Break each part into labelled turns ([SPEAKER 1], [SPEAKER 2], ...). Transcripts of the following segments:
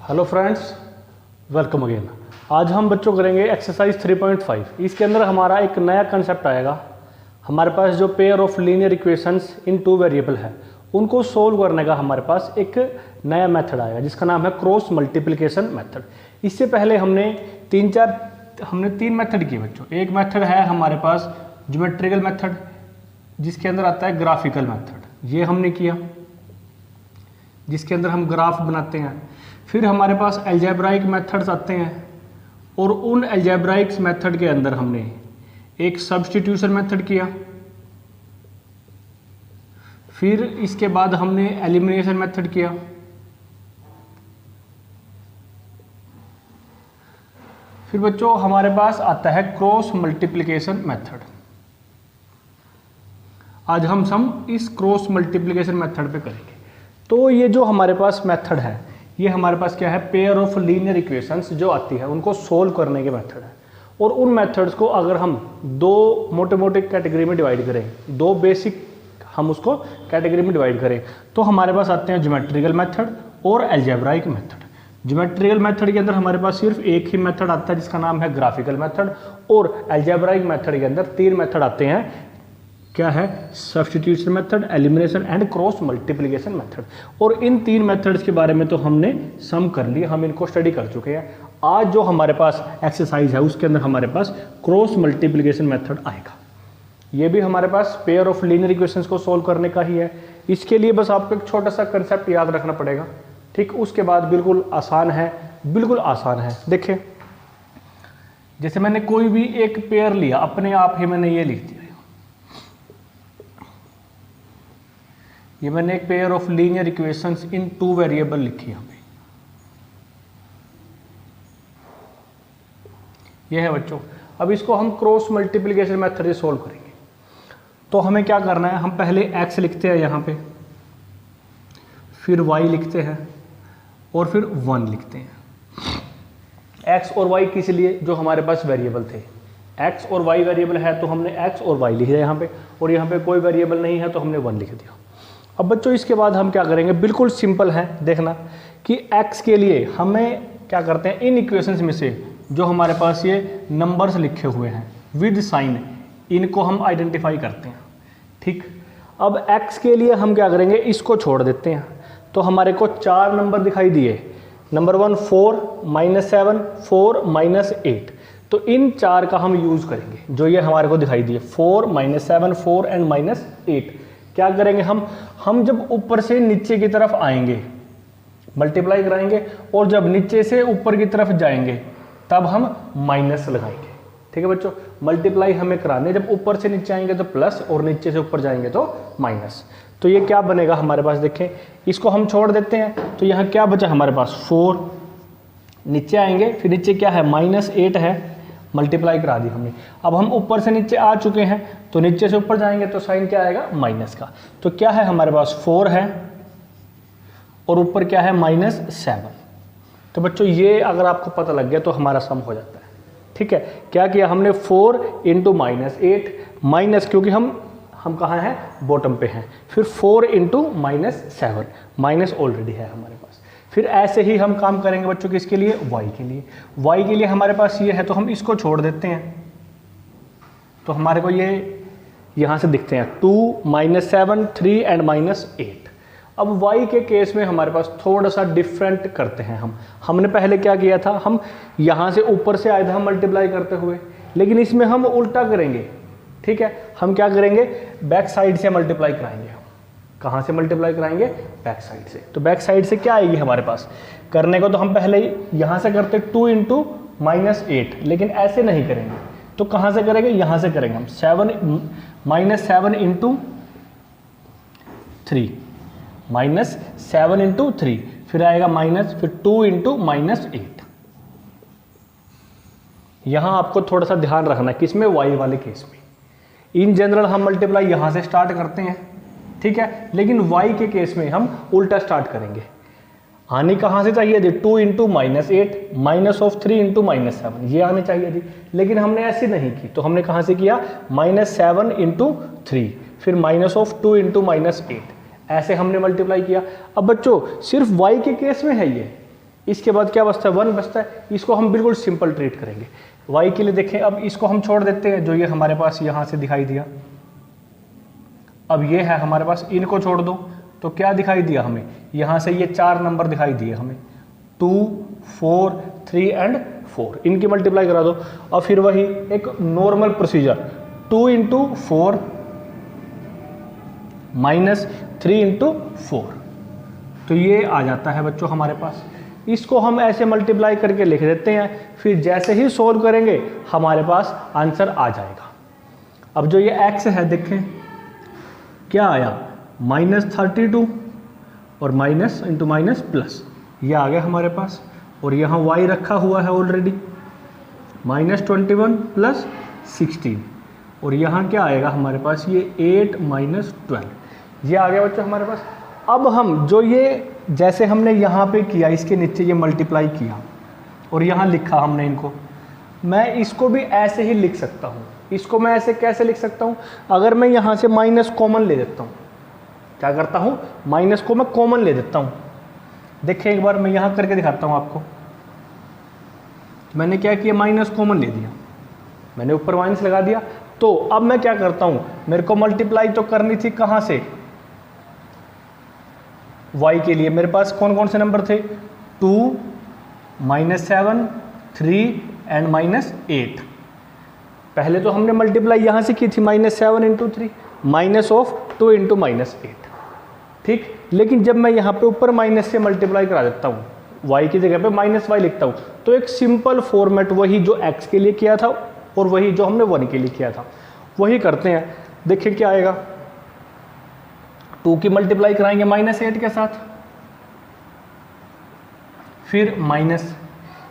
[SPEAKER 1] Hello friends, welcome again. आज हम बच्चों करेंगे एक्सरसाइज 3.5। इसके अंदर हमारा एक नया कंसेप्ट आएगा। हमारे पास जो pair of linear equations in two variable है उनको सोल्व करने का हमारे पास एक नया मेथड आएगा जिसका नाम है क्रॉस मल्टीप्लिकेशन मेथड। इससे पहले हमने तीन मेथड किए बच्चों। एक मेथड है हमारे पास ज्योमेट्रिकल मेथड जिसके अंदर आता है ग्राफिकल मेथड, ये हमने किया जिसके अंदर हम ग्राफ बनाते हैं। फिर हमारे पास अलजेब्राइक मेथड्स आते हैं और उन अलजेब्राइक मेथड के अंदर हमने एक सब्स्टिट्यूशन मेथड किया। फिर इसके बाद हमने एलिमिनेशन मेथड किया। फिर बच्चों हमारे पास आता है क्रॉस मल्टीप्लिकेशन मेथड। आज हम इस क्रॉस मल्टीप्लिकेशन मेथड पे करेंगे। तो ये जो हमारे पास मेथड है ये हमारे पास क्या है, पेयर ऑफ लीनियर इक्वेशंस जो आती है उनको सोल्व करने के मेथड है। और उन मेथड्स को अगर हम दो मोटे मोटे कैटेगरी में डिवाइड करें, दो बेसिक हम उसको कैटेगरी में डिवाइड करें, तो हमारे पास आते हैं ज्योमेट्रिकल मेथड और अलजेब्राइक मेथड। ज्योमेट्रिकल मेथड के अंदर हमारे पास सिर्फ एक ही मेथड आता है जिसका नाम है ग्राफिकल मेथड, और अलजेब्राइक मेथड के अंदर तीन मेथड आते हैं। क्या है? Substitution method, elimination and cross multiplication method. और इन तीन मेथड्स के बारे में तो हमने सम कर लिया, हम इनको स्टडी कर चुके हैं। आज जो हमारे पास एक्सरसाइज है उसके अंदर हमारे पास क्रॉस मल्टीप्लिकेशन मेथड आएगा। ये भी हमारे पास पेयर ऑफ लीनियर इक्वेशंस को सोल्व करने का ही है। इसके लिए बस आपको एक छोटा सा कंसेप्ट याद रखना पड़ेगा, ठीक। उसके बाद बिल्कुल आसान है, बिल्कुल आसान है। देखिए, जैसे मैंने कोई भी एक पेयर लिया, अपने आप ही मैंने ये लिख दिया, ये मैंने एक pair of linear equations in two variable लिखी है। ये है बच्चों। अब इसको हम क्रॉस मल्टीप्लिकेशन मेथड से सोल्व करेंगे। तो हमें क्या करना है, हम पहले x लिखते हैं यहाँ पे, फिर y लिखते हैं और फिर 1 लिखते हैं। x और y किस लिए? जो हमारे पास वेरिएबल थे। x और y वेरिएबल है तो हमने x और y लिख दिया यहाँ पे, और यहाँ पे कोई वेरिएबल नहीं है तो हमने 1 लिख दिया। अब बच्चों इसके बाद हम क्या करेंगे, बिल्कुल सिंपल है। देखना कि x के लिए हमें क्या करते हैं, इन इक्वेशंस में से जो हमारे पास ये नंबर्स लिखे हुए हैं विद साइन, इनको हम आइडेंटिफाई करते हैं, ठीक। अब x के लिए हम क्या करेंगे, इसको छोड़ देते हैं। तो हमारे को 4 नंबर दिखाई दिए। नंबर 1 4 -7 4 -8। तो इन 4 का हम यूज़ करेंगे जो ये हमारे को दिखाई दिए 4 -7 4 एंड -8। क्या करेंगे हम जब ऊपर से नीचे की तरफ आएंगे मल्टीप्लाई कराएंगे, और जब नीचे से ऊपर की तरफ जाएंगे तब हम माइनस लगाएंगे, ठीक है बच्चों। मल्टीप्लाई हमें कराने, जब ऊपर से नीचे आएंगे तो प्लस और नीचे से ऊपर जाएंगे तो माइनस। तो ये क्या बनेगा हमारे पास, देखें, इसको हम छोड़ देते हैं। तो यहाँ क्या बचा हमारे पास 4, नीचे आएंगे फिर नीचे क्या है -8 है, मल्टीप्लाई करा दी हमने। अब हम ऊपर से नीचे आ चुके हैं तो नीचे से ऊपर जाएंगे तो साइन क्या आएगा, माइनस का। तो क्या है हमारे पास 4 है और ऊपर क्या है -7। तो बच्चों ये अगर आपको पता लग गया तो हमारा सम हो जाता है, ठीक है। क्या किया हमने, 4 × -8 माइनस, क्योंकि हम कहाँ हैं, बॉटम पे हैं। फिर 4 × -7, माइनस ऑलरेडी है हमारे पास। फिर ऐसे ही हम काम करेंगे बच्चों किसके लिए, y के लिए। y के लिए हमारे पास ये है तो हम इसको छोड़ देते हैं। तो हमारे को ये यहाँ से दिखते हैं 2 -7 3 एंड -8। अब y के केस में हमारे पास थोड़ा सा डिफरेंट करते हैं हमने पहले क्या किया था, हम यहाँ से ऊपर से आए थे हम मल्टीप्लाई करते हुए, लेकिन इसमें हम उल्टा करेंगे, ठीक है। हम क्या करेंगे, बैक साइड से मल्टीप्लाई कराएंगे। कहाँ से मल्टीप्लाई कराएंगे, बैक साइड से। तो बैक साइड से क्या आएगी हमारे पास, करने को तो हम पहले ही यहाँ से करते 2 × -8, लेकिन ऐसे नहीं करेंगे। तो कहाँ से करेंगे, यहाँ से करेंगे हम 7 × 3 -7 × 3, फिर आएगा माइनस, फिर 2 × -8। यहाँ आपको थोड़ा सा ध्यान रखना है किसमें, y वाले केस में। इन जनरल हम मल्टीप्लाई यहाँ से स्टार्ट करते हैं, ठीक है, लेकिन y के केस में हम उल्टा स्टार्ट करेंगे। आनी कहाँ से चाहिए थी, 2 × -8 -3 × -7, ये आनी चाहिए थी, लेकिन हमने ऐसे नहीं की। तो हमने कहाँ से किया, -7 × 3, फिर -2 × -8, ऐसे हमने मल्टीप्लाई किया। अब बच्चों सिर्फ y के केस में है ये, इसके बाद क्या बचता है, 1 बचता है। इसको हम बिल्कुल सिंपल ट्रीट करेंगे। y के लिए देखें, अब इसको हम छोड़ देते हैं, जो ये हमारे पास यहाँ से दिखाई दिया। अब ये है हमारे पास, इनको छोड़ दो तो क्या दिखाई दिया हमें, यहाँ से ये 4 नंबर दिखाई दिए हमें, 2, 4, 3 एंड 4। इनकी मल्टीप्लाई करा दो। और फिर वही एक normal procedure, 2 into 4 minus 3 into 4, तो ये आ जाता है बच्चों हमारे पास। इसको हम ऐसे मल्टीप्लाई करके लिख देते हैं, फिर जैसे ही सोल्व करेंगे हमारे पास आंसर आ जाएगा। अब जो ये x है देखें क्या आया, -32 और माइनस इंटू माइनस प्लस, ये आ गया हमारे पास। और यहाँ y रखा हुआ है ऑलरेडी, -21 प्लस 16, और यहाँ क्या आएगा हमारे पास, ये 8 माइनस 12, ये आ गया बच्चों हमारे पास। अब हम जो ये जैसे हमने यहाँ पे किया, इसके नीचे ये मल्टीप्लाई किया और यहाँ लिखा हमने इनको, मैं इसको भी ऐसे ही लिख सकता हूँ। इसको मैं ऐसे कैसे लिख सकता हूँ, अगर मैं यहाँ से माइनस कॉमन ले देता हूँ, क्या करता हूँ, माइनस को मैं कॉमन ले देता हूँ। देखिए एक बार मैं यहाँ करके दिखाता हूँ आपको। मैंने क्या किया, माइनस कॉमन ले दिया, मैंने ऊपर माइनस लगा दिया। तो अब मैं क्या करता हूँ, मेरे को मल्टीप्लाई तो करनी थी कहाँ से, y के लिए मेरे पास कौन कौन से नंबर थे, 2, -7, 3 एंड -8। पहले तो हमने मल्टीप्लाई यहाँ से की थी, -7 इंटू 3 माइनस ऑफ 2 इंटू -8, ठीक। लेकिन जब मैं यहाँ पे ऊपर माइनस से मल्टीप्लाई करा देता हूँ, y की जगह पे -y लिखता हूँ, तो एक सिंपल फॉर्मेट वही जो x के लिए किया था और वही जो हमने 1 के लिए किया था वही करते हैं। देखिए क्या आएगा, 2 की मल्टीप्लाई कराएंगे -8 के साथ, फिर माइनस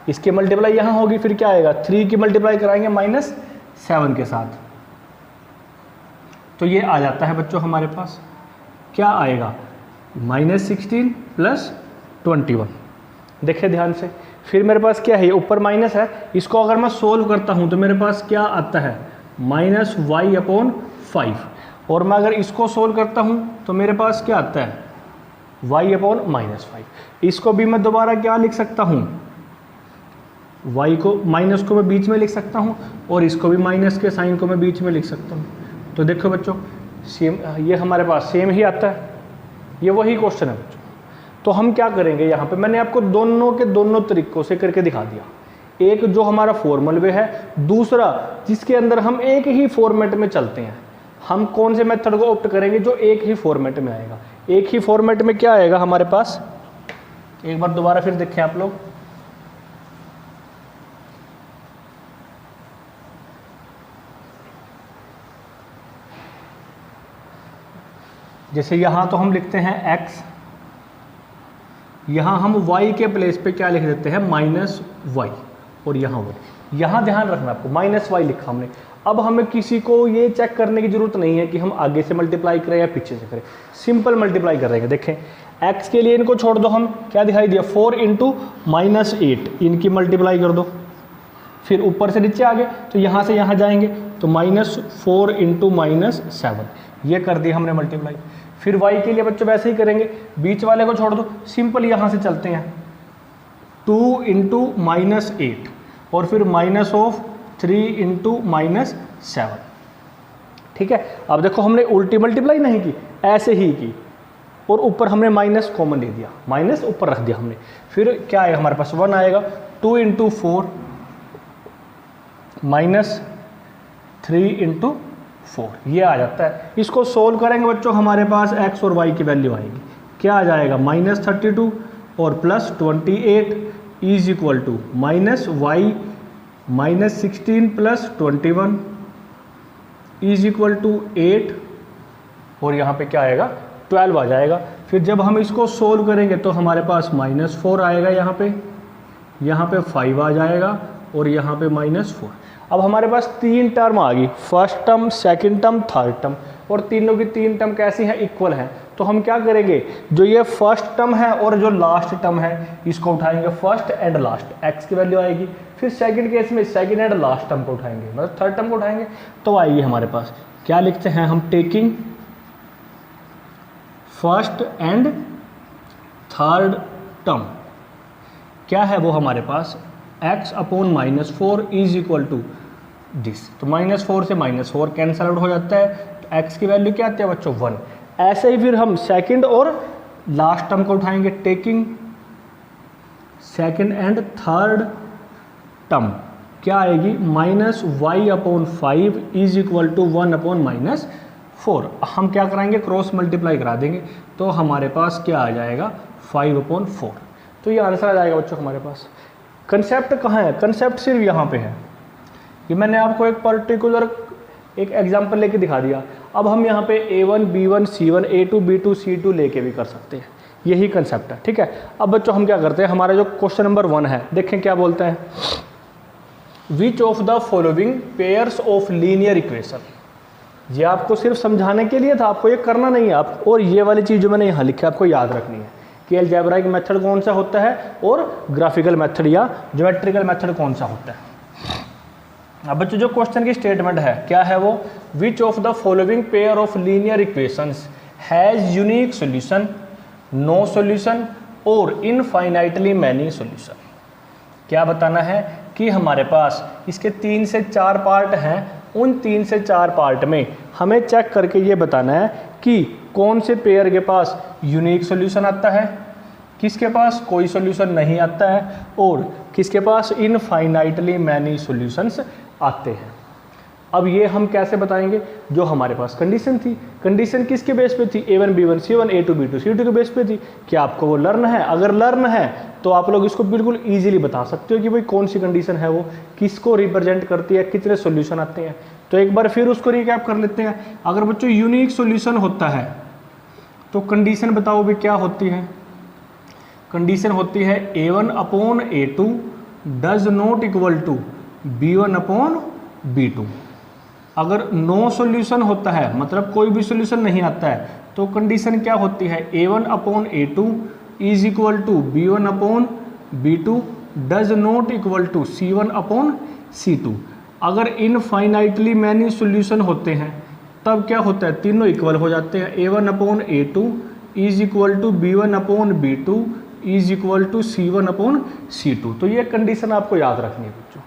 [SPEAKER 1] इसकी मल्टीप्लाई यहाँ होगी, फिर क्या आएगा, 3 की मल्टीप्लाई कराएंगे -7 के साथ, तो ये आ जाता है बच्चों हमारे पास, क्या आएगा, -16 प्लस 21। देखिए ध्यान से, फिर मेरे पास क्या है, ऊपर माइनस है, इसको अगर मैं सोल्व करता हूँ तो मेरे पास क्या आता है, -y/5, और मैं अगर इसको सोल्व करता हूँ तो मेरे पास क्या आता है, y/-5। इसको भी मैं दोबारा क्या लिख सकता हूँ, y को माइनस को मैं बीच में लिख सकता हूँ और इसको भी माइनस के साइन को मैं बीच में लिख सकता हूँ। तो देखो बच्चों सेम, ये हमारे पास सेम ही आता है, ये वही क्वेश्चन है बच्चों। तो हम क्या करेंगे, यहाँ पे मैंने आपको दोनों के दोनों तरीकों से करके दिखा दिया। एक जो हमारा फॉर्मल वे है, दूसरा जिसके अंदर हम एक ही फॉर्मेट में चलते हैं। हम कौन से मेथड को ऑप्ट करेंगे, जो एक ही फॉर्मेट में आएगा। एक ही फॉर्मेट में क्या आएगा हमारे पास, एक बार दोबारा फिर देखें आप लोग, जैसे यहाँ तो हम लिखते हैं x, यहाँ हम y के प्लेस पे क्या लिख देते हैं, -y, और यहाँ y। यहाँ ध्यान रखना आपको, -y लिखा हमने। अब हमें किसी को ये चेक करने की जरूरत नहीं है कि हम आगे से मल्टीप्लाई करें या पीछे से करें, सिंपल मल्टीप्लाई करेंगे। देखें x के लिए इनको छोड़ दो, हम क्या दिखाई दिया, 4 इंटू -8, इनकी मल्टीप्लाई कर दो। फिर ऊपर से नीचे आ गए तो यहाँ से यहाँ जाएंगे तो -4 इंटू -7, ये कर दिया हमने मल्टीप्लाई। फिर y के लिए बच्चों वैसे ही करेंगे, बीच वाले को छोड़ दो, सिंपल यहाँ से चलते हैं, 2 इंटू -8 और फिर -3 इंटू -7, ठीक है। अब देखो हमने उल्टी मल्टीप्लाई नहीं की, ऐसे ही की, और ऊपर हमने माइनस कॉमन ले दिया, माइनस ऊपर रख दिया हमने। फिर क्या आएगा हमारे पास, 1 आएगा, 2 इंटू 4 -3 इंटू 4, ये आ जाता है। इसको सोल्व करेंगे बच्चों, हमारे पास x और y की वैल्यू आएगी, क्या आ जाएगा, -32 और +28 is equal to -y -16 plus 21 is equal to 8, और यहाँ पे क्या आएगा, 12 आ जाएगा। फिर जब हम इसको सोल्व करेंगे तो हमारे पास -4 आएगा, यहाँ पे 5 आ जाएगा और यहाँ पे -4। अब हमारे पास 3 टर्म आ गई, first term, second term, third term, और तीनों की 3 टर्म कैसी हैं, इक्वल हैं। तो हम क्या करेंगे, जो ये फर्स्ट टर्म है और जो लास्ट टर्म है इसको उठाएंगे, फर्स्ट एंड लास्ट, x की वैल्यू आएगी। फिर सेकंड केस में सेकंड एंड लास्ट टर्म को उठाएंगे, मतलब थर्ड टर्म को उठाएंगे, तो आएगी हमारे पास, क्या लिखते हैं हम, taking first and third term क्या है वो हमारे पास, x upon -4 is equal to this. तो -4 से -4 कैंसल आउट हो जाता है, तो x की वैल्यू क्या आती है बच्चों 1। ऐसे ही फिर हम सेकंड और लास्ट टर्म को उठाएंगे, taking second and third term क्या आएगी, -y upon 5 is equal to 1 upon -4। हम क्या कराएंगे, क्रॉस मल्टीप्लाई करा देंगे, तो हमारे पास क्या आ जाएगा 5 अपॉन 4। तो ये आंसर आ जाएगा बच्चों हमारे पास। कंसेप्ट कहाँ है, कंसेप्ट सिर्फ यहाँ पे है। ये मैंने आपको एक पर्टिकुलर एक एग्जांपल लेके दिखा दिया। अब हम यहाँ पे A1 B1 C1 A2 B2 C2 लेके भी कर सकते हैं, यही कंसेप्ट है, ठीक है। अब बच्चों हम क्या करते हैं, हमारा जो क्वेश्चन नंबर 1 है, देखें क्या बोलता है, विच of the following pairs of linear equation. ये आपको सिर्फ समझाने के लिए था, आपको ये करना नहीं है आप, और ये वाली चीज़ जो मैंने यहाँ लिखी है आपको याद रखनी है कि अलजेब्राइक मेथड कौन सा होता है और ग्राफिकल मेथड या ज्योमेट्रिकल मेथड कौन सा होता है। अब बच्चों जो क्वेश्चन की स्टेटमेंट है क्या है वो, which of the following pair of linear equations has unique solution, no solution और इनफाइनाइटली मैनी सॉल्यूशन। क्या बताना है कि हमारे पास इसके 3 से 4 पार्ट हैं, उन 3 से 4 पार्ट में हमें चेक करके ये बताना है कि कौन से पेयर के पास यूनिक सॉल्यूशन आता है, किसके पास कोई सॉल्यूशन नहीं आता है, और किसके पास इनफाइनाइटली मैनी सॉल्यूशंस आते हैं। अब ये हम कैसे बताएंगे, जो हमारे पास कंडीशन थी, कंडीशन किसके बेस पे थी, A1 B1 C1 A2 B2 C2 के बेस पे थी। क्या आपको वो लर्न है, अगर लर्न है तो आप लोग इसको बिल्कुल इजीली बता सकते हो कि भाई कौन सी कंडीशन है वो, किसको रिप्रेजेंट करती है, कितने सॉल्यूशन आते हैं। तो एक बार फिर उसको रिकैप कर लेते हैं। अगर बच्चों यूनिक सॉल्यूशन होता है तो कंडीशन बताओ भी क्या होती है, कंडीशन होती है A1 upon A2 does not equal to B1 upon B2। अगर नो सॉल्यूशन होता है, मतलब कोई भी सॉल्यूशन नहीं आता है, तो कंडीशन क्या होती है, A1 upon A2 is equal to B1 upon B2 does not equal to C1 upon C2। अगर इनफाइनाइटली मैनी सॉल्यूशन होते हैं तब क्या होता है, तीनों इक्वल हो जाते हैं। A1 upon A2 is equal to B1 upon B2 is equal to C1 upon C2। तो ये कंडीशन आपको याद रखनी है बच्चों।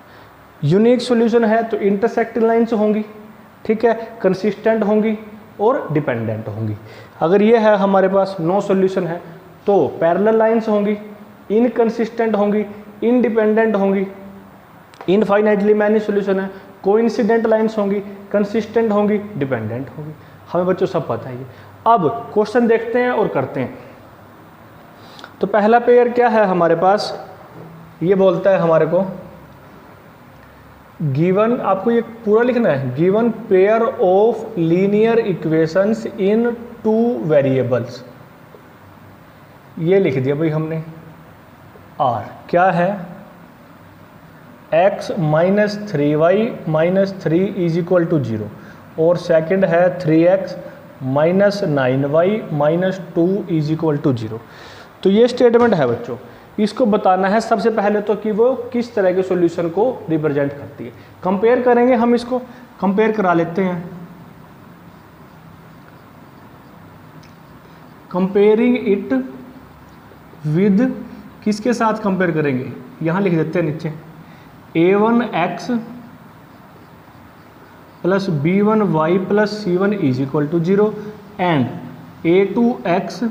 [SPEAKER 1] यूनिक सॉल्यूशन है तो इंटरसेक्टिंग लाइन्स होंगी, ठीक है, कंसिस्टेंट होंगी और डिपेंडेंट होंगी। अगर ये है हमारे पास नो सॉल्यूशन है तो पैरेलल लाइन्स होंगी, इनकंसिस्टेंट होंगी, इंडिपेंडेंट होंगी। इनफाइनाइटली मैनी सॉल्यूशन है, कोइंसिडेंट लाइन्स होंगी, कंसिस्टेंट होंगी, डिपेंडेंट होंगी। हमें बच्चों सब पता है ये। अब क्वेश्चन देखते हैं और करते हैं। तो पहला पेयर क्या है हमारे पास, ये बोलता है हमारे को गिवन, आपको ये पूरा लिखना है, given pair of linear equations in 2 variables. ये लिख दिया भाई हमने। आर क्या है, x minus 3y minus 3 is equal to 0, और सेकेंड है 3x minus 9y minus 2 is equal to 0। तो ये स्टेटमेंट है बच्चों, इसको बताना है सबसे पहले तो कि वो किस तरह के सॉल्यूशन को रिप्रेजेंट करती है। कंपेयर करेंगे हम, इसको कंपेयर करा लेते हैं। कंपेयरिंग इट विद, किसके साथ कंपेयर करेंगे, यहाँ लिख देते हैं नीचे, A1x plus B1y plus C1 is equal to 0 and A2x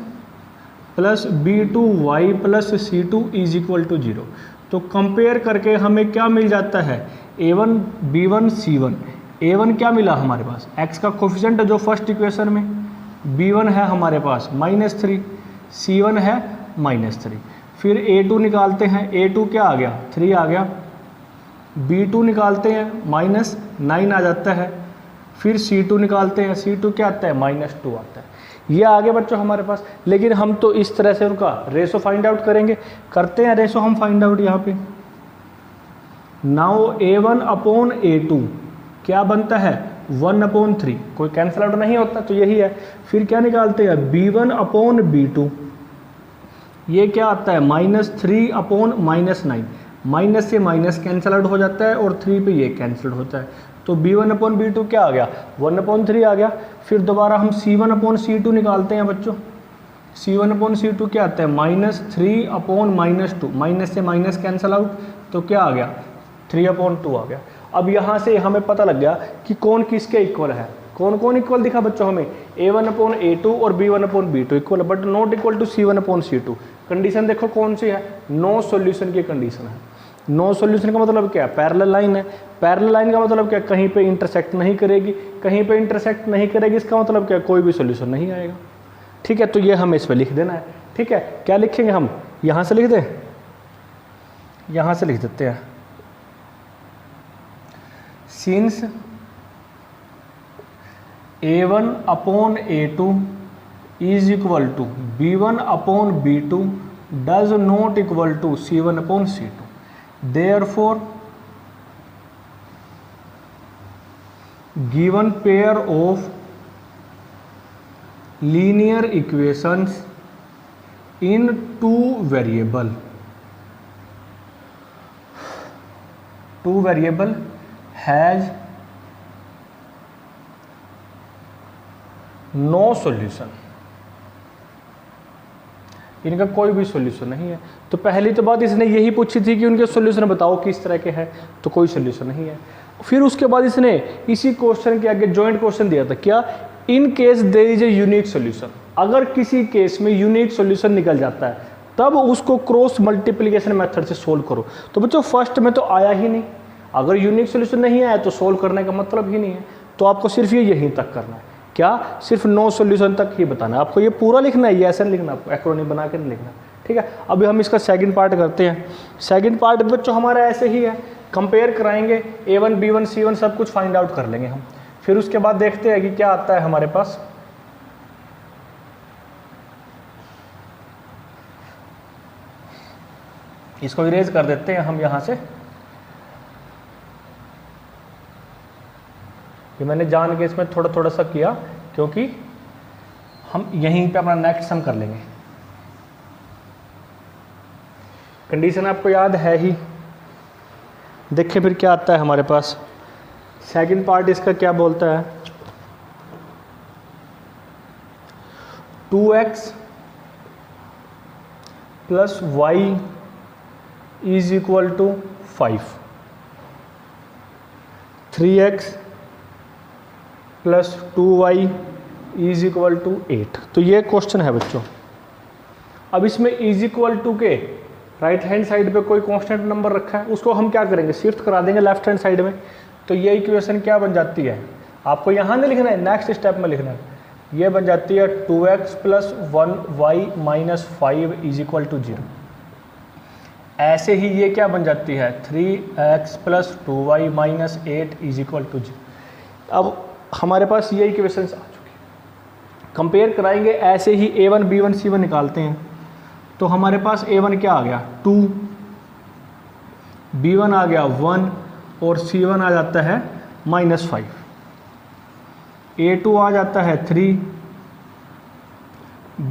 [SPEAKER 1] plus B2y plus C2 is equal to 0। तो कंपेयर करके हमें क्या मिल जाता है, A1 B1 C1। A1 क्या मिला हमारे पास, x का कोफिशिएंट जो फर्स्ट इक्वेशन में, B1 है हमारे पास -3, C1 है -3। फिर A2 निकालते हैं, A2 क्या आ गया, 3 आ गया। B2 निकालते हैं, -9 आ जाता है। फिर C2 निकालते हैं, C2 क्या आता है, -2 आता है। ये आगे बच्चों हमारे पास, लेकिन हम तो इस तरह से उनका रेशो फाइंड आउट करेंगे। करते हैं रेशो हम फाइंड आउट यहाँ पे। नाउ A1 अपॉन A2 क्या बनता है, 1/3, कोई कैंसिल आउट नहीं होता तो यही है। फिर क्या निकालते हैं, B1 अपॉन B2, ये क्या आता है, -3 अपॉन -9, माइनस से माइनस कैंसिल आउट हो जाता है और 3 पे ये कैंसिल होता है। तो B1 अपॉन B2 क्या आ गया, 1/3 आ गया। फिर दोबारा हम C1 अपॉन C2 निकालते हैं बच्चों। C1/C2 क्या आता है -3/-2, माइनस से माइनस कैंसल आउट, तो क्या आ गया 3/2 आ गया। अब यहाँ से हमें पता लग गया कि कौन किसके इक्वल है। कौन कौन इक्वल दिखा बच्चों हमें, A1/A2 और B1/B2 equal, but not equal to C1/C2। Condition देखो कौन सी है, नो सॉल्यूशन की कंडीशन है। नो सॉल्यूशन का मतलब क्या है, पैरेलल लाइन है। पैरेलल लाइन का मतलब क्या, कहीं पे इंटरसेक्ट नहीं करेगी, कहीं पे इंटरसेक्ट नहीं करेगी, इसका मतलब क्या, कोई भी सॉल्यूशन नहीं आएगा। ठीक है, तो ये हमें इस पर लिख देना है। ठीक है, क्या लिखेंगे हम, यहाँ से लिख दें, यहाँ से लिख देते हैं, since A1/A2 is equal to B1/B2 does not equal to C1/C2, therefore given pair of linear equations in two variable has no solution, इनका कोई भी सॉल्यूशन नहीं है। तो पहली तो बात इसने यही पूछी थी कि उनके सॉल्यूशन बताओ किस तरह के हैं, तो कोई सॉल्यूशन नहीं है। फिर उसके बाद इसने इसी क्वेश्चन के आगे जॉइंट क्वेश्चन दिया था, क्या, in case there is a unique solution, अगर किसी केस में यूनिक सॉल्यूशन निकल जाता है तब उसको क्रॉस मल्टीप्लिकेशन मेथड से सोल्व करो। तो बच्चों फर्स्ट में तो आया ही नहीं, अगर यूनिक सॉल्यूशन नहीं आया तो सोल्व करने का मतलब ही नहीं है। तो आपको सिर्फ ये यहीं तक करना है, क्या, सिर्फ नो सॉल्यूशन तक ही बताना है। आपको ये पूरा लिखना है, ये ऐसा नहीं लिखना, आपको एक्रोनिम बना के नहीं लिखना। ठीक है, अभी हम इसका सेकंड पार्ट करते हैं। सेकंड पार्ट बच्चों हमारा ऐसे ही है, कंपेयर कराएंगे, A1 B1 C1 सब कुछ फाइंड आउट कर लेंगे हम। फिर उसके बाद देखते हैं कि क्या आता है हमारे पास। इसको इरेज कर देते हैं हम यहाँ से, ये मैंने जान के इसमें थोड़ा थोड़ा सा किया क्योंकि हम यहीं पे अपना नेक्स्ट सम कर लेंगे। कंडीशन आपको याद है ही, देखिए फिर क्या आता है हमारे पास। सेकंड पार्ट इसका क्या बोलता है, 2x + y is equal to 5, 3x + 2y is equal to 8। तो ये क्वेश्चन है बच्चों। अब इसमें इज इक्वल टू के राइट हैंड साइड पे कोई कांस्टेंट नंबर रखा है, उसको हम क्या करेंगे, शिफ्ट करा देंगे लेफ्ट हैंड साइड में। तो ये इक्वेशन क्या बन जाती है, आपको यहाँ नहीं लिखना है, नेक्स्ट स्टेप में लिखना है। ये बन जाती है 2x + 1y - 5 is equal to 0। ऐसे ही ये क्या बन जाती है, 3x + 2y - 8 is equal to 0। अब हमारे पास ये इक्वेशंस आ चुकी हैं, कंपेयर कराएंगे। ऐसे ही A1 B1 C1 निकालते हैं, तो हमारे पास A1 क्या आ गया 2, B1 आ गया 1 और C1 आ जाता है -5, A2 आ जाता है 3,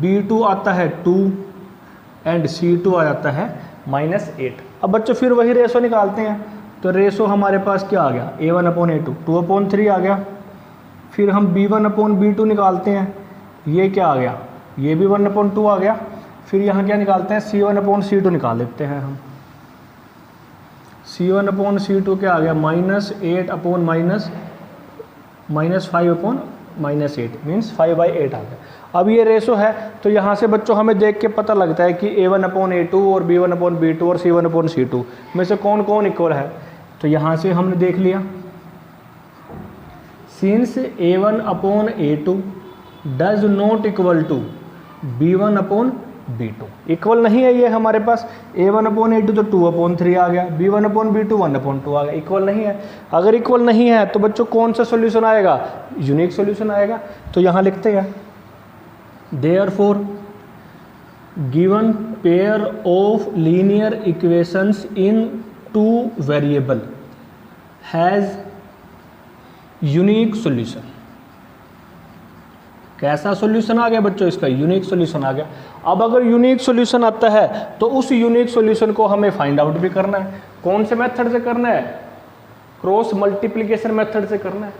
[SPEAKER 1] B2 आता है 2 एंड C2 आ जाता है -8। अब बच्चों फिर वही रेशो निकालते हैं, तो रेशो हमारे पास क्या आ गया, A1/A2 2/3 आ गया। फिर हम B1/B2 निकालते हैं, ये क्या आ गया, ये भी 1/2 आ गया। फिर यहाँ क्या निकालते हैं, C1/C2 निकाल लेते हैं हम। C1/C2 क्या आ गया, -8/- 5/-8 मीन्स 5/8 आ गया। अब ये रेशो है, तो यहाँ से बच्चों हमें देख के पता लगता है कि A1/A2 और B1/B2 और C1/C2 में से कौन कौन इक्वल है। तो यहाँ से हमने देख लिया, since A1/A2 does not equal to B1/B2, equal नहीं है ये हमारे पास। A1/A2 तो 2/3 आ गया, B1/B2 1/2 आ गया, इक्वल नहीं है। अगर इक्वल नहीं है तो बच्चों कौन सा सॉल्यूशन आएगा, यूनिक सॉल्यूशन आएगा। तो यहाँ लिखते हैं, therefore given pair of linear equations in 2 variable has unique solution. कैसा सॉल्यूशन आ गया बच्चों, इसका यूनिक सॉल्यूशन आ गया। अब अगर यूनिक सॉल्यूशन आता है तो उस यूनिक सॉल्यूशन को हमें फाइंड आउट भी करना है। कौन से मेथड से करना है, क्रॉस मल्टीप्लिकेशन मेथड से करना है।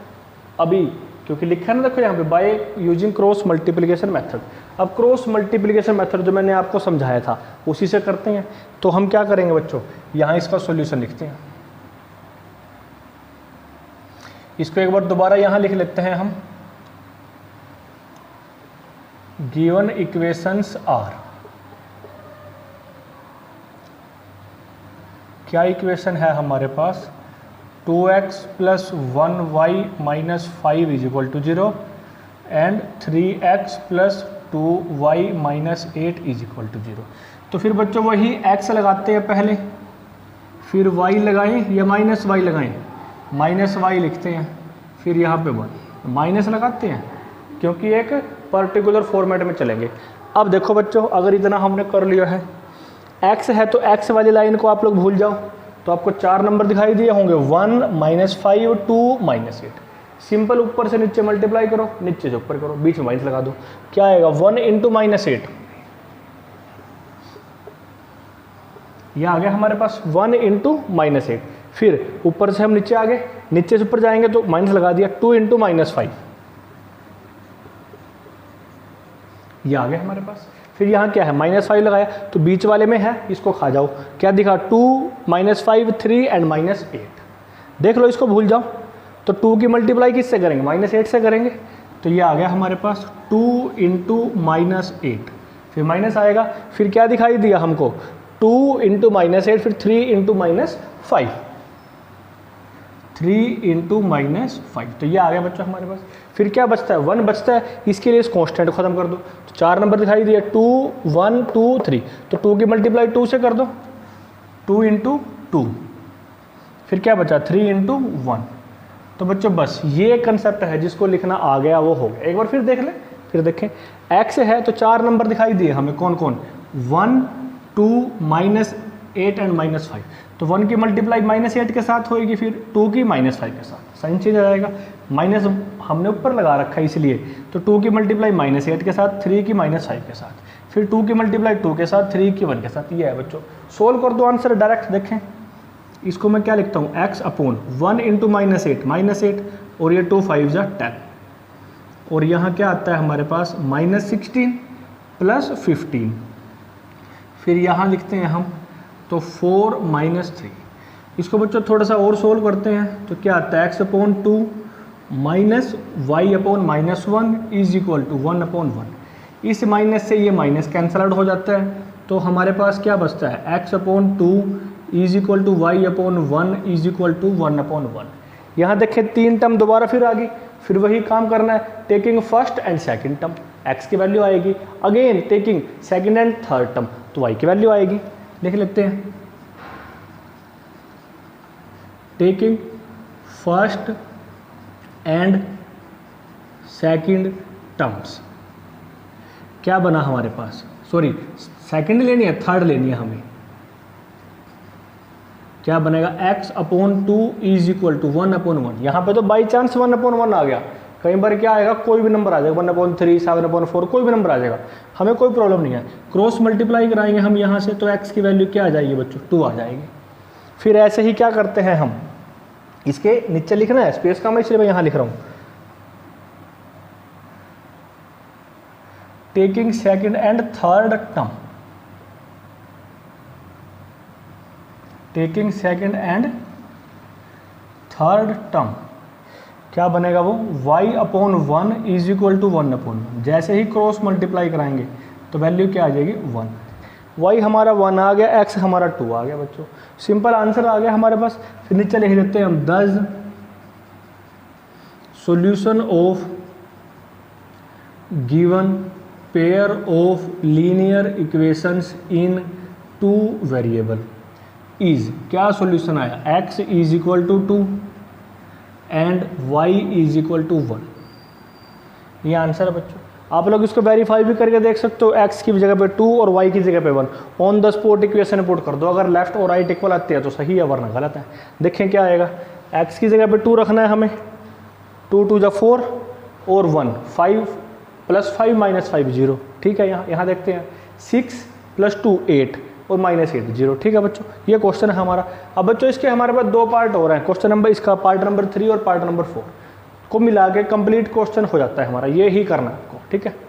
[SPEAKER 1] अभी क्योंकि लिखा है ना, देखो यहाँ पे by using cross multiplication method. अब क्रॉस मल्टीप्लिकेशन मेथड जो मैंने आपको समझाया था उसी से करते हैं। तो हम क्या करेंगे बच्चों, यहाँ इसका सॉल्यूशन लिखते हैं। इसको एक बार दोबारा यहाँ लिख लेते हैं हम। गिवन इक्वेशंस आर, क्या इक्वेशन है हमारे पास, 2x + 1y - 5 = 0 and 3x + 2y - 8 = 0। तो फिर बच्चों वही x लगाते हैं पहले, फिर y लगाएं या -y लगाएं, -y लिखते हैं, फिर यहाँ पे माइनस लगाते हैं क्योंकि एक पर्टिकुलर फॉर्मेट में चलेंगे। अब देखो बच्चों, अगर इतना हमने कर लिया है, x है तो x वाली लाइन को आप लोग भूल जाओ, तो आपको 4 नंबर दिखाई दिए होंगे, 1 - 5 2 - 8। सिंपल ऊपर से नीचे मल्टीप्लाई करो, नीचे से ऊपर करो, बीच में माइनस लगा दो, क्या आएगा 1 × -8। यह आ गया हमारे पास 1 × -8। फिर ऊपर से हम नीचे आ गए, नीचे से ऊपर जाएंगे तो माइनस लगा दिया, 2 × -5, ये आ गया हमारे पास। फिर यहाँ क्या है, -5 लगाया तो बीच वाले में है, इसको खा जाओ, क्या दिखा 2 - 5 3 एंड -8। देख लो, इसको भूल जाओ। तो 2 की मल्टीप्लाई किससे करेंगे, -8 से करेंगे। तो ये आ गया हमारे पास 2 × -8, फिर माइनस आएगा, फिर क्या दिखाई दिया हमको 2 × -8, फिर 3 × -5, 3 × -5। तो ये आ गया बच्चों हमारे पास। फिर क्या बचता है, 1 बचता है, इसके लिए इस कांस्टेंट को खत्म कर दो। तो 4 नंबर दिखाई दिया, 2 1 2 3, तो 2 की मल्टीप्लाई 2 से कर दो, 2 × 2, फिर क्या बचा 3 × 1। तो बच्चों बस ये कंसेप्ट है, जिसको लिखना आ गया वो हो गया। एक बार फिर देख लें, फिर देखें, x है तो 4 नंबर दिखाई दिए हमें, कौन कौन, 1 2 -8 एंड -5। तो 1 की मल्टीप्लाई -8 के साथ होएगी, फिर 2 की -5 के साथ, साइन चेंज आ जाएगा, माइनस हमने ऊपर लगा रखा है इसलिए। तो 2 की मल्टीप्लाई -8 के साथ, 3 की -5 के साथ, फिर 2 की मल्टीप्लाई 2 के साथ, 3 की 1 के साथ। ये है बच्चों, सोल्व कर दो आंसर डायरेक्ट। देखें इसको मैं क्या लिखता हूँ, x / 1 × -8 और ये 2 5 = 10, और यहाँ क्या आता है हमारे पास -16 + 15। फिर यहाँ लिखते हैं हम, तो 4 - 3। इसको बच्चों थोड़ा सा और सोल्व करते हैं, तो क्या आता है, x / 2 - y / -1 = 1/1। इस माइनस से ये माइनस कैंसल आउट हो जाता है, तो हमारे पास क्या बचता है, x / 2 = y / 1 = 1/1। यहाँ देखें 3 टर्म दोबारा फिर आ गई, फिर वही काम करना है, taking first and second term, x की वैल्यू आएगी, again taking second and third term, तो y की वैल्यू आएगी। देख लेते हैं, taking first and second terms, क्या बना हमारे पास, सॉरी सेकंड लेनी है, थर्ड लेनी है हमें, क्या बनेगा, x / 2 = 1/1। यहाँ पे तो बाई चांस 1/1 आ गया, कई बार क्या आएगा, कोई भी नंबर आ जाएगा, 1/3 7/4 कोई भी नंबर आ जाएगा, हमें कोई प्रॉब्लम नहीं है। क्रॉस मल्टीप्लाई कराएंगे हम यहाँ से, तो x की वैल्यू क्या आ जाएगी बच्चों, 2 आ जाएगी। फिर ऐसे ही क्या करते हैं हम, इसके नीचे लिखना है, स्पेस का मैं इसलिए मैं यहाँ लिख रहा हूँ, taking second and third term, taking second and third term, क्या बनेगा वो, y / 1 = 1/1। जैसे ही क्रॉस मल्टीप्लाई कराएंगे तो वैल्यू क्या आ जाएगी, 1। y हमारा 1 आ गया, x हमारा 2 आ गया बच्चों, सिंपल आंसर आ गया हमारे पास। फिर नीचे लिख देते हैं हम, दस solution of given pair of linear equations in 2 variable is, क्या सॉल्यूशन आया, x = 2 एंड y = 1। ये आंसर है बच्चों। आप लोग इसको वेरीफाई भी करके देख सकते हो, x की जगह पे 2 और y की जगह पे 1, on the spot equation put कर दो, अगर लेफ्ट और राइट इक्वल आती है तो सही है, वरना गलत है। देखें क्या आएगा, x की जगह पे 2 रखना है हमें, 2 2 = 4 और 1 5 + 5 - 5 0, ठीक है। यहाँ देखते हैं, 6 + 2 8 और -8 0, ठीक है बच्चों, ये क्वेश्चन है हमारा। अब बच्चों इसके हमारे पास 2 पार्ट हो रहे हैं, क्वेश्चन नंबर इसका पार्ट नंबर 3 और पार्ट नंबर 4। को मिला के कंप्लीट क्वेश्चन हो जाता है हमारा, ये ही करना है आपको, ठीक है।